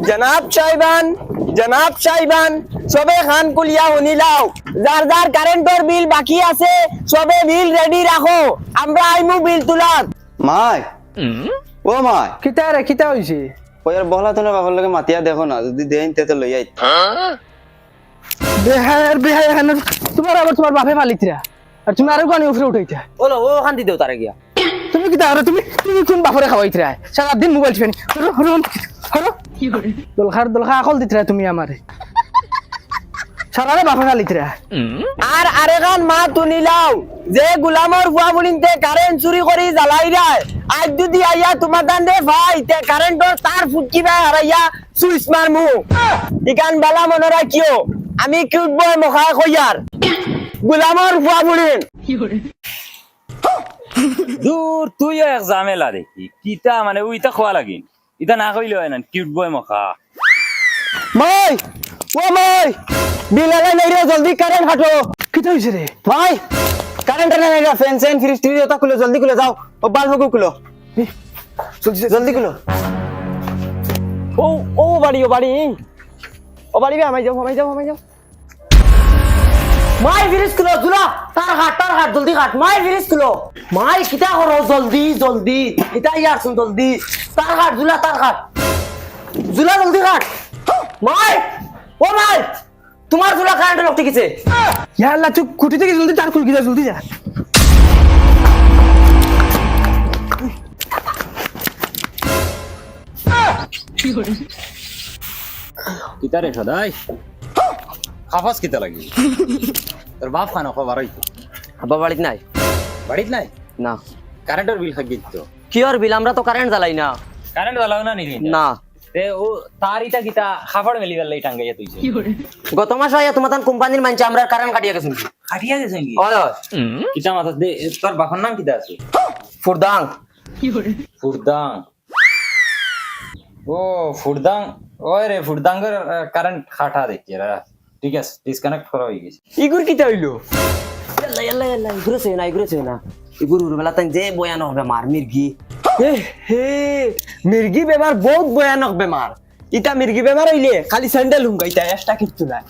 জনাব সাহেবান সবে খান কুলিয়া শুনিলাও যার যার কারেন্টর বিল বাকি আছে সবে বিল রেডি রাখো আমরা আইমু বিল তুলাত মাই ও মাই কিতা হইছে ওয়ার বহলা তোর বাবার লগে মাতিয়া দেখো না যদি দেন তে তো লই আই বেহার এখানে তোমার বাপে মালিকরা আর তুমি আরো গানি উপরে উঠাইতা ওলো ও শান্তি দেও তারে গিয়া তুমি কিতা আর তুমি কোন বাপরে খাওয়াইতরা সারা দিন মোবাইল টিপনি হরো কি করে দলখা আকল দিতরা তুমি আমারে সারারে বাপে খালিতরা আর আরেগান মা তুনিলাও যে গোলামর বুয়া বুলিনতে কারেন্ট চুরি করি জ্বালাই রায় আজ যদি আইয়া তোমার দান দে ভাই তে কারেন্টর তার ফুটকি ভাই হারাইয়া সুইচ মারমু ইকান বালা মনে রাখিও আমি কিউট বয় মখা কইয়ার গোলামর বুয়া বুলিন দূর তুইও এক ঝামেলা দেখি কিতা মানে উইতা খোয়া লাগিন ইতা না কইলে হয় না কিউট বয় মখা মই বিল আলাই নাই রে জলদি কারেন্ট হাটো কিতা হইছে রে ভাই কারেন্ট নাই রে ফ্যান সেন ফ্রিজ টিভি ওটা খুলে জলদি খুলে যাও ও বাল্ব খুলো জলদি খুলো ও বাড়ি বে আমাই যাও মাই ফ্রিজ খুলো জুলা তার হাট জলদি হাট মাই ফ্রিজ খুলো মাই কিতা করো জলদি এটা ইয়ার শুন জলদি তার হাট জুলা জলদি হাট মাই তোমার জুলা কারেন্ট লক টিকেছে ইয়া আল্লাহ তুই কুটি থেকে জলদি তার খুল গিয়া জলদি যা কিতা রে সদাই খাফাস কিতা লাগি তোর বাপ খানো খবর হইতো আব্বা বাড়িত নাই না কারেন্টের বিল খাগি তো কি আর বিল আমরা তো কারেন্ট জ্বালাই না কারেন্ট জ্বালাও না নি না তে ও তার ইটা কিতা খাফড় মেলি গেল টাঙ্গাইয়া তুইছে গত মাস আইয়া তোমার কোম্পানির মানছে আমরা কারেন্ট কাটিয়া গেছি খাটিয়া গেছে কি ওই কিতা মাথা দে তোর বাপর নাম কিতা আছে ফুরদাং ফুরদাং ও ফুরদাং ওই রে ফুরদাঙ্গের কারেন্ট খাটা দেখি রা ঠিক আছে ডিসকানেক্ট করা হয়ে গেছে ইগুর কিতা হইলো ইয়াল্লা ঘুরেছে না ইগুর বেলা তাই যে বয়ান হবে মার মির্গি মির্গি বেমার বহুত ভয়ানক বেমার ইটা মির্গি বেমার হইলে খালি স্যান্ডেল হুঙ্গাইতা এক্সট্রা কিচ্ছু নাই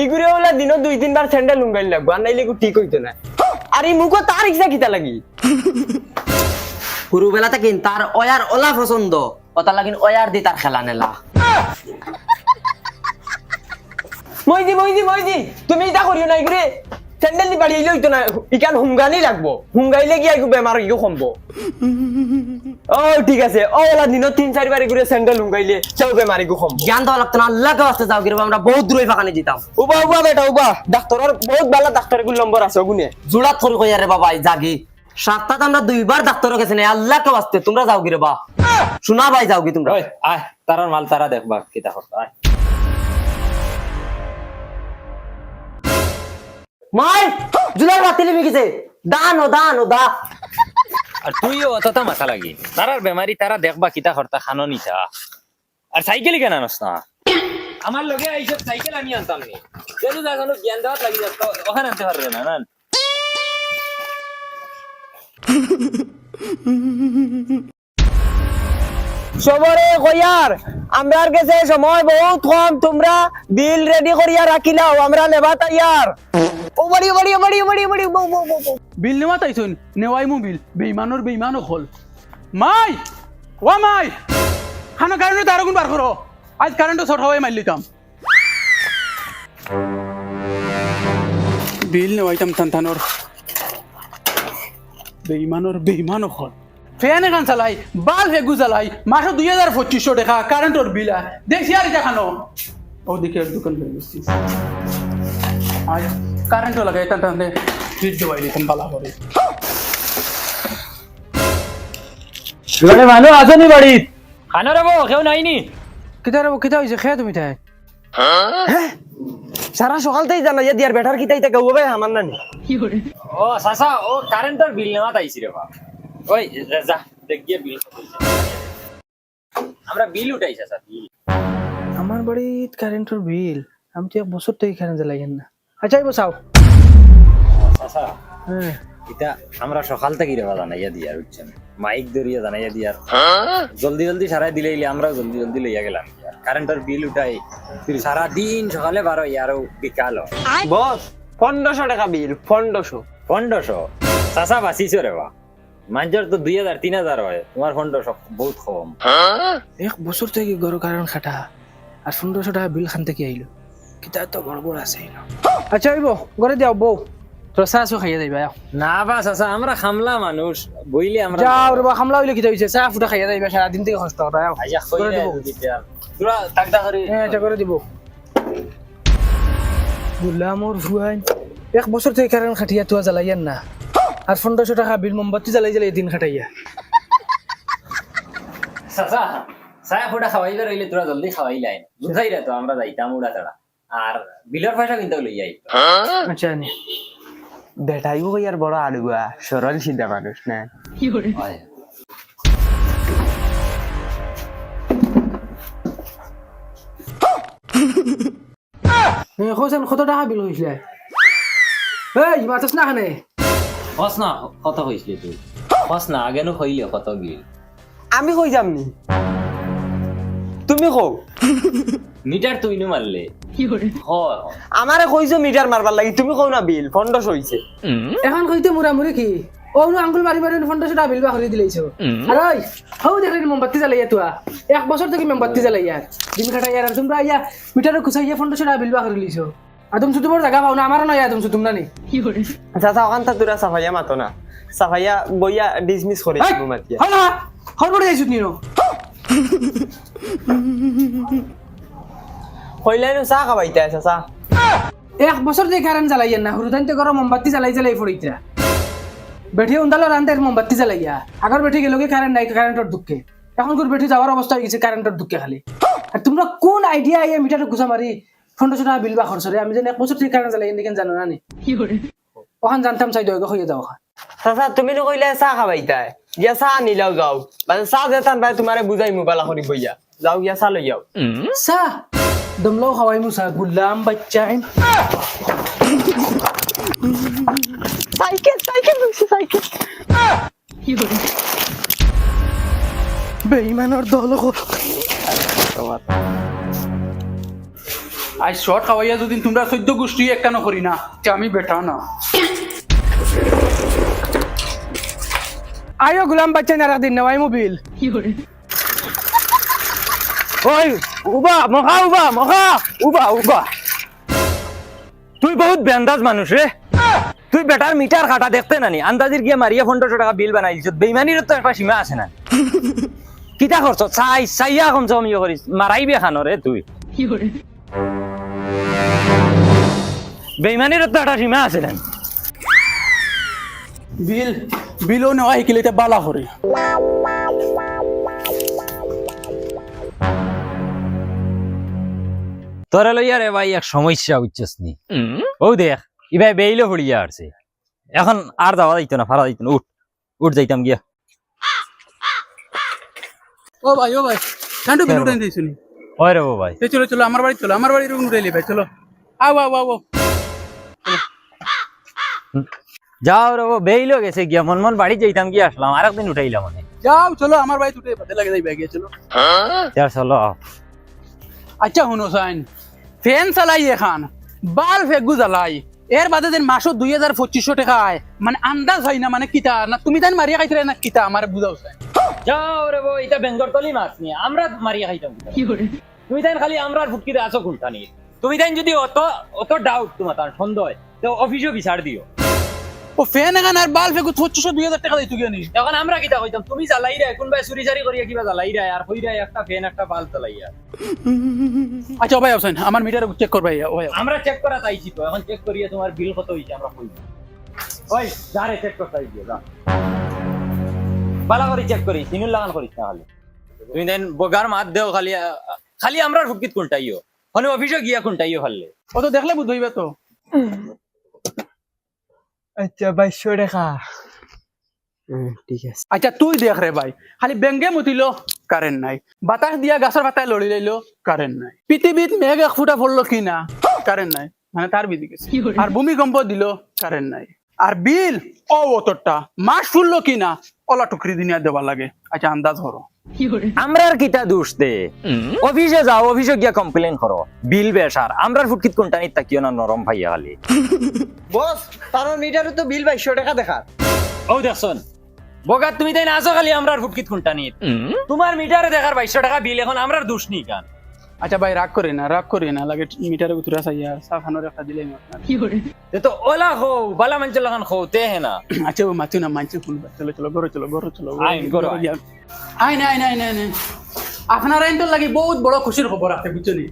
ইগুরে ওলা দিন 2-3 বার স্যান্ডেল হুঙ্গাইল লাগবো আর নাইলে ঠিক হইতো না আর এই মুখো তার ইচ্ছা কিতা লাগি পুরো বেলা তাকিন তার ওয়ার ওলা পছন্দ ওটা লাগিন ওয়ার দি তার খেলা নেলা মইজি তুমি এটা করিও না ইগুরে স্যান্ডেল দি বাড়ি হইলে হইতো না ইকান হুঙ্গানি লাগবো হুঙ্গাইলে কি আইগু বেমার ইগু কমবো ও ঠিক আছে ও ওলা দিন 3-4 বার ইগুরে স্যান্ডেল হুঙ্গাইলে চাও বেমার ইগু কমবো জ্ঞান দেওয়া লাগতো না আল্লাহ কে বাস্তে যাও গিরবা আমরা বহুত দূরে ফাঁকানি যেতাম উবা বেটা ডাক্তারের বহুত ভালো ডাক্তারের গুলো নম্বর আছে ওগুনে জুড়াত করে কই আরে বাবা জাগি সাতটাতে আমরা 2 বার ডাক্তার গেছে না আল্লাহ কে বাস্তে তোমরা যাও গিরবা শোনা ভাই যাও কি তোমরা ওই আয় তারার মাল তারা দেখবা কিতা করতে আয় মাই জুলার বাতি লিবি গেছে দান ও দা আর তুইও অতটা মাথা লাগি তারার বেমারি তারা দেখবা কিতা করতা খানো নিছা আর সাইকেল কেন আনস না আমার লগে আইছে সাইকেল আমি আনতাম নি যেন জানো জ্ঞান দেওয়াত লাগি যাত ওখানে আনতে পারবে না না সবরে কইয়ার আমরার কাছে সময় বহুত কম তোমরা বিল রেডি করিয়া রাখিলাও আমরা নেবা তৈয়ার ও বড়ি বিল নেওয়া তাইছুন নেওয়াই মু বিল বেইমানও হল মাই খানো কারেন্ট তার গুণ বার করো আজ কারেন্ট শর্ট হওয়াই মারলিতাম বিল নেওয়াইতাম থানথানোর বেইমানও হল ফ্যান এখান চালাই বাল্ব হেগু চালাই মাসে 2250 টাকা কারেন্টর বিল দেখছি আর এটা খানো ওদিকে দোকান হয়ে গেছি আজ কারেন্টও লাগাই টানতে ফ্রিজ দেওয়াই দিতাম বালা করে মানে মানুষ আছে নি বাড়িত খানো রে বো কেউ নাইনি কিতা হইছে খেয়ে তুমি তাই সারা সকালতেই জানা যে দিয়ার বেটার কিতাই তা গাওবে আমার নানি ও সাসা ও কারেন্টের বিল নেওয়া তাইছি রে বাপ ওই যা দেখ গিয়ে বিল আমরা বিল উঠাইছি সাসা বিল আমার বাড়িত কারেন্টের বিল আমি তো এক বছর থেকে এখানে জ্বালাইন না আচ্ছা বসাও সাসা এটা আমরা সকাল থেকে রে বাবা না ইয়া দিয়া উঠছেন মাইক ধরিয়া জানাইয়া দিয়ার জলদি জলদি সারাই দিলে আমরাও জলদি জলদি লইয়া গেলাম কারেন্টের বিল উঠাই সারা দিন সকালে 12 আর বিকাল বস 1500 টাকা বিল 1500 1500 চাচা বাঁচিছ রে বা মানুষের তো 2000 3000 হয় তোমার 1500 বহুত কম এক বছর থেকে গরু কারণ খাটা আর 1500 টাকা বিল খান থেকে আইলো কিতা তো গড়বড় আছে না আচ্ছা আইব ঘরে দিও বউ তোর চাচু খাইয়া যাইবা না বা চাচা আমরা খামলা মানুষ বইলে আমরা যাও রে বা খামলা হইলে কি হইছে চা ফুটা খাইয়া যাইবা সারা দিন থেকে কষ্ট করা আইয়া কইলে যদি তোরা টাকদা করে হ্যাঁ এটা করে দিব বুলা মোর ভুয়াই এক বছর থেকে কারণ খাটিয়া তুয়া জ্বালাইয়ান না আর 1500 টাকা বিল মোমবাতি জ্বালাই জ্বালাই দিন খাটাইয়া চাচা চায়া ফুটা খাওয়াইলে রইলে তোরা জলদি খাওয়াইলাই বুঝাই রে তো আমরা যাইতাম উড়া তাড়া আর বিলের পয়সা কিন্তু লইয়া আই আচ্ছা নি বেটাইও ইয়ার বড় আড়ুয়া সরল সিধা মানুষ না হোসেন কত টাকা বিল হইছিল এই মাতাস না খানে হস না কত হইছিল তুই হস না আগে নো হইলে কত বিল আমি কই যামনি তুমি কও মিটার তুই নো মারলে হ আমারে কইছো মিটার মারবার লাগি তুমি কও না বিল 1500 হইছে এখন কইতে মুরামুরি কি ও আঙ্গুল মারি মারি 1500 টাকা বিল বা করে দিলাইছো আর ওই হাউ দেখলি মোমবাতি জ্বালাইয়া তুয়া এক বছর থেকে মোমবাতি জ্বালাইয়া দিন খাটাইয়া আর তোমরা আইয়া মিটারে কুছাইয়া 1500 টাকা বিল বা করে লিছো আদম শুধু বড় জায়গা পাও না আমারও নাই আদম শুধু তোমরা নি চাচা ওখান তা তোরা সাফাইয়া মাতো না সাফাইয়া বইয়া ডিসমিস করে দিব মাতিয়া হল না হল বড় যাইছো নিনো কইলাইনো চা খাবাইতে আছে চা এক বছর থেকে কারেন্ট জ্বালাইয়া না হুরুদানতে গরম মোমবাতি জ্বালাই জ্বালাই পড়িতা বেঠি উন্দালো রান্দের মোমবাতি জ্বালাইয়া আগর বেঠি গেলগে কারেন্ট নাই কারেন্টর দুঃখে এখন করে বেঠি যাওয়ার অবস্থা হয়ে গেছে কারেন্টর দুঃখে খালি আর তোমরা কোন আইডিয়া আইয়া মিটারে গুছা মারি 1500 টাকা বিল বা খরচ রে আমি জানি এক বছর থেকে কারেন্ট জ্বালাই এদিকে জানো না নি কি করে ওখান জানতাম চাই দইগো হইয়া দাও চাচা তুমি তো কইলে চা খাবাইতা গিয়া চা নিলাও যাও মানে চা যেতান ভাই তোমারে বুঝাই মোবাইল করি বইয়া যাও গিয়া চা লই যাও সা দমলো খাওয়াই মুসা গুলাম বাচ্চাই সাইকেল সাইকেল বসে সাইকেল কি করে বেঈমানের দল আজ শর্ট খাওয়াইয়া যদি তোমরা 14 গোষ্ঠী একটা না করি না আমি বেটা না আয়ো গুলাম বাচ্চা না রাখ দিন নয় মোবিল কি করে ওই উবা উবা তুই বহুত বেন্দাজ মানুষ রে তুই বেটার মিটার কাটা দেখতে নানি আন্দাজির গিয়ে মারিয়া 1500 টাকা বিল বানাই দিছ বেইমানির তো একটা সীমা আছে না কিতা করছ চাইয়া কম জমি করিস মারাইবে খানো রে তুই কি করে বেইমানির তো একটা সীমা আছে না বিলও নেওয়া শিকিলে এতিয়া বালা করে তোরা লইয়া রে ভাই এক সমস্যা উচ্চস নি ও দেখ ইবাই বেইলে হড়িয়া আসছে এখন আর যাওয়া যাইতো না ফারা যাইতো না উঠ যাইতাম গিয়া ও ভাই কান্টু বিল উঠাই দিয়েছি নি ওই রে ভাই চলো চলো আমার বাড়ি চলো আমার বাড়ির উঠাইলি ভাই চলো আও যাও রে বেইলো গেছে গিয়া মন বাড়ি যাইতাম গিয়া আসলাম আরেকদিন উঠাইলাম মানে যাও চলো আমার বাড়ি উঠে বাদে লাগে যাইবা গিয়া চলো চলো আচ্ছা শুনো সাইন ফ্যান চালাই এখন বাল ফেগু জ্বালাই এর বাদে যেন মাসো 2500 টাকা আয় মানে আন্দাজ হয় না মানে কিতা না তুমি তাই মারিয়া খাইতে না কিতা আমার বুঝাও চাই যাও রে বই এটা বেঙ্গল তলি মাছ নি আমরা মারিয়া খাইতাম কি করে তুমি তাই খালি আমরা ফুটকিতে আছো কোনটা নি তুমি তাই যদি অত ডাউট তোমার তার সন্দেহ তো অফিসও বিচার দিও ও ফ্যান এখন আর বাল ফেগু 2500-2000 টাকা দিতে গিয়ে নি তখন আমরা কিতা কইতাম তুমি জ্বালাই রে কোনবাই চুরি চারি করিয়া কিবা জ্বালাই রে আর কইরা একটা ফ্যান একটা বাল জ্বালাইয়া আচ্ছা ভাই হোসেন আমার মিটার চেক করবাই আমরা চেক করা চাইছি তো এখন চেক করিয়া তোমার বিল কত হইছে আমরা কইব ওই যারে চেক করতে দিও যা বালা করে চেক করি সিনুল লাগান করিস না খালি তুমি দেন বগার মাত দেও খালি আমরা ফুকিত কোনটাইও মানে অফিসে গিয়া কোনটাইও খালি ও তো দেখলে বুঝ হইবা তো আচ্ছা 2200 টাকা ঠিক আছে আচ্ছা তুই দেখ রে ভাই খালি বেঙ্গে মুতিলো কারেন্ট নাই বাতাস দিয়া গাছের পাতায় লড়ি লাইলো কারেন্ট নাই পৃথিবীত মেঘ 1 ফুটা পড়লো কি না কারেন্ট নাই মানে তার বিধি গেছে আর ভূমিকম্প দিল কারেন্ট নাই আর বিল অতটা মাস ফুললো কিনা ওলা টুকরি দুনিয়া দেওয়া লাগে আচ্ছা আন্দাজ করো আমরা আর কিতা দোষ দে অফিসে যাও অফিসে গিয়া কমপ্লেন করো বিল বেসার আমরার ফুটকিত কোনটা নিত তাকিও না নরম ভাইয়া খালি বস তার মিটারে তো বিল 2200 টাকা দেখার ও দেখছন বগাত তুমি তাই না আসো খালি আমরার ফুটকিত কোনটা নিত তোমার মিটারে দেখার 2200 টাকা বিল এখন আমরার দোষ নি কান আচ্ছা ভাই রাগ করি না লাগে মিটারে উতরা চাইয়া চা খানোর একটা দিলে তে তো ওলা হো বালা মঞ্চল লাগান খোতে হে না আচ্ছা ও মাছু না মানছে ফুলবা চলো চলো ঘরে চলো আইন, ঘরে আইন। আই নাই আপনার আইন তো লাগে বহুত বড় খুশির খবর আছে বুঝলি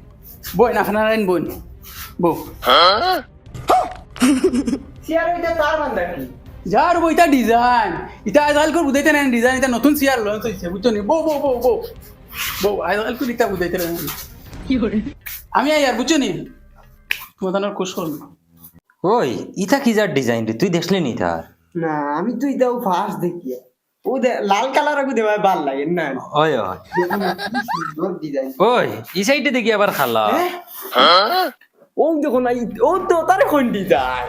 বই না আপনার আইন বই বউ চেয়ার ওইটা তার বান্দা কি যার বইটা ডিজাইন এটা আজকাল করে বুঝাইতে না ডিজাইন এটা নতুন চেয়ার লঞ্চ হয়েছে বুঝলি বউ আজকাল করে এটা বুঝাইতে না আমি আর বুঝছো নি তোমার খুশ করবো ওই ইতা কি যার ডিজাইন রে তুই দেখলি নি তার না আমি তো এটাও ফার্স্ট দেখি ও লাল কালার আগে দেওয়া ভাল লাগে না ওই ওই সুন্দর ডিজাইন ওই এই সাইডে দেখি আবার খালা ও দেখো না ও তো তার কোন ডিজাইন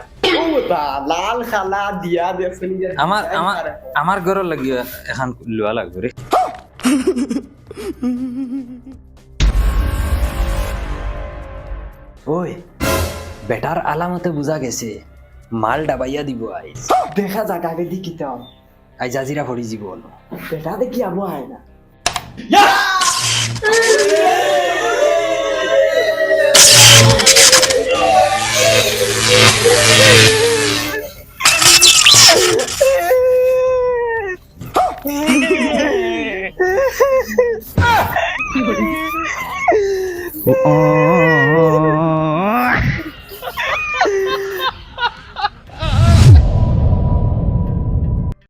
ও তা লাল খালা দিয়া দেখছেন যে আমার ঘর লাগি এখন লওয়া লাগবে রে ওই বেটার আলামতে বুঝা গেছে মাল ডাবাইয়া দিব আই দেখা যাক আগে দেখি তো আই জাজিরা পড়ি জীবন বেটা দেখি আবু হয় না ও